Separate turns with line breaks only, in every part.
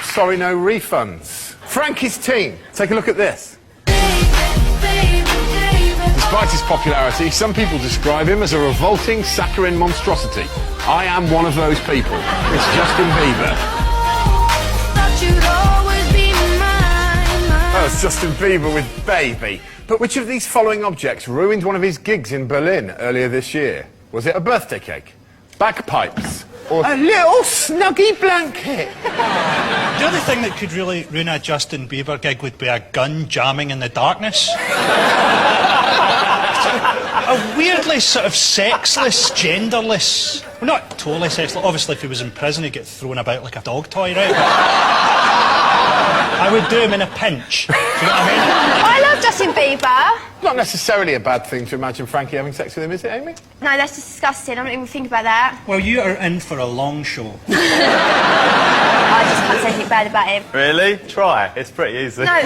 of sorry no refunds. Frankie's team, take a look at this. Despite his popularity, some people describe him as a revolting saccharine monstrosity. I am one of those people. It's Justin Bieber. Oh, it's Justin Bieber with Baby. But which of these following objects ruined one of his gigs in Berlin earlier this year? Was it a birthday cake, bagpipes, or a little snuggy blanket?
The only thing that could really ruin a Justin Bieber gig would be a gun jamming in the darkness. A weirdly sort of sexless, genderless... Well, not totally sexless. Obviously, if he was in prison, he'd get thrown about like a dog toy, right? I would do him in a pinch. Do you know what I mean?
I love Justin Bieber.
Not necessarily a bad thing to imagine Frankie having sex with him, is it, Amy?
No, that's disgusting. I don't even think about that.
Well, you are in for a long show.
I just can't say anything bad about him.
Really? Try. It's pretty easy.
No.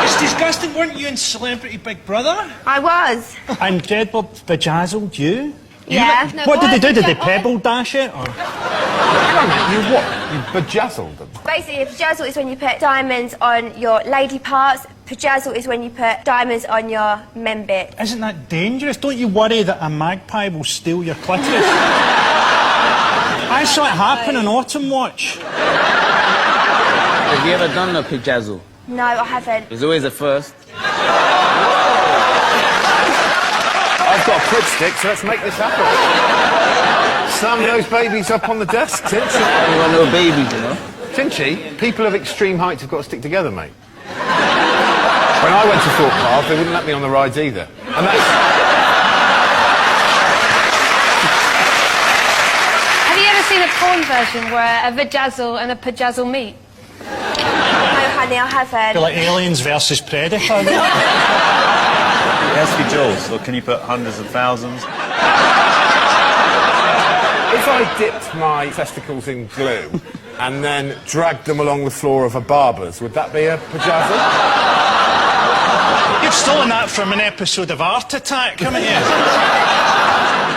It's disgusting. Weren't you in Celebrity Big Brother?
I was.
And Jedward bejazzled you?
Yeah.
What did they do? Did they pebble dash it? Or?
You what? You bejazzled them?
Basically, bejazzle is when you put diamonds on your lady parts. Bejazzle is when you put diamonds on your men bit.
Isn't that dangerous? Don't you worry that a magpie will steal your clitoris? I saw it happen on Autumn Watch.
Have you ever done a bejazzle?
No, I haven't.
There's always a first.
I've got a Pritt stick, so let's make this happen. Slam those babies up on the desk, Tinchy.
You want little babies, you know?
Tinchy, people of extreme heights have got to stick together, mate. When I went to Thorpe Park, they wouldn't let me on the rides either. And that's...
Have you ever seen a porn version where a bejazzle and a pejazzle meet?
No, honey, I haven't.
Feel like Aliens versus Predator.
It has to be jewels, or can you put hundreds of thousands?
If I dipped my testicles in glue and then dragged them along the floor of a barber's, would that be a bejazzle?
You've stolen that from an episode of Art Attack, haven't you?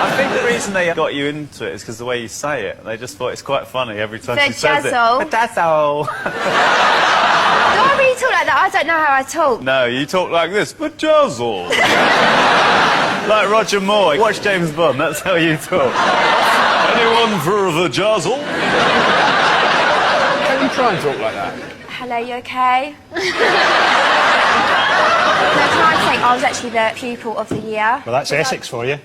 I think the reason they got you into it is because the way you say it. They just thought it's quite funny every time she says it.
Bejazzle.
Bejazzle.
Do I really talk like that? I don't know how I talk.
No, you talk like this. Bejazzle. Like Roger Moore. Watch James Bond, that's how you talk. Anyone for the jazzle?
Can you try and talk like that?
Hello, you okay? No, can I say I was actually the pupil of the year?
Well, that's Essex for you.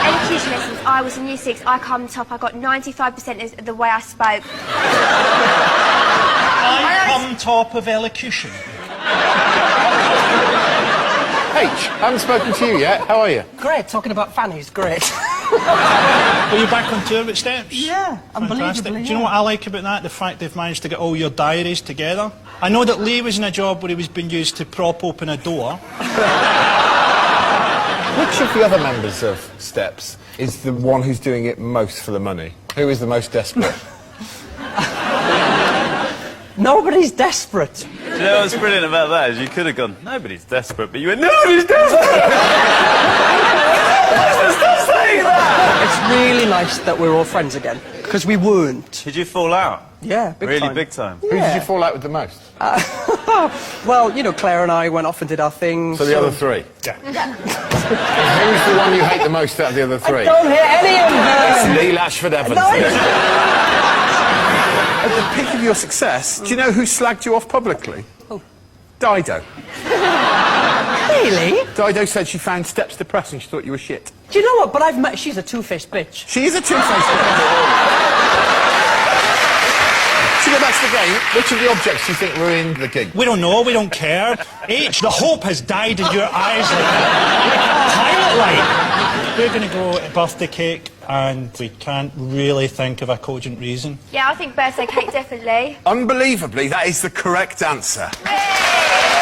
Elocution lessons, I was in Year 6, I come top, I got 95% of the way I spoke.
I come top of elocution.
H, I haven't spoken to you yet. How are you?
Great, talking about fannies, great.
Are you back on tour with Steps?
Yeah,
Fantastic.
unbelievably.
Do you know what I like about that? The fact they've managed to get all your diaries together. I know that Lee was in a job where he was being used to prop open a door.
Which of the other members of Steps is the one who's doing it most for the money? Who is the most desperate?
Nobody's desperate.
Do you know what's brilliant about that is you could have gone, nobody's desperate, but you went, nobody's desperate! Stop saying that!
It's really nice that we're all friends again, because we weren't.
Did you fall out?
Yeah, big
really
time.
big time?
Who did you fall out with the most?
Well, you know, Claire and I went off and did our thing.
So the other three?
Yeah.
Who's the one you hate the most out of the other three?
I don't hear any of them!
Lee Lashford Evans.
No,
At the peak of your success, do you know who slagged you off publicly?
Who?
Dido.
Really?
Dido said she found Steps depressing, she thought you were shit.
Do you know what? But I've met... She's a two-faced bitch.
She is a two-faced bitch. To go back to the game, which of the objects do you think ruined the gig?
We don't know, we don't care. H, the hope has died in your eyes like a pilot light. We're going to go birthday cake, and we can't really think of a cogent reason.
Yeah, I think birthday cake, definitely.
Unbelievably, that is the correct answer.
Yay!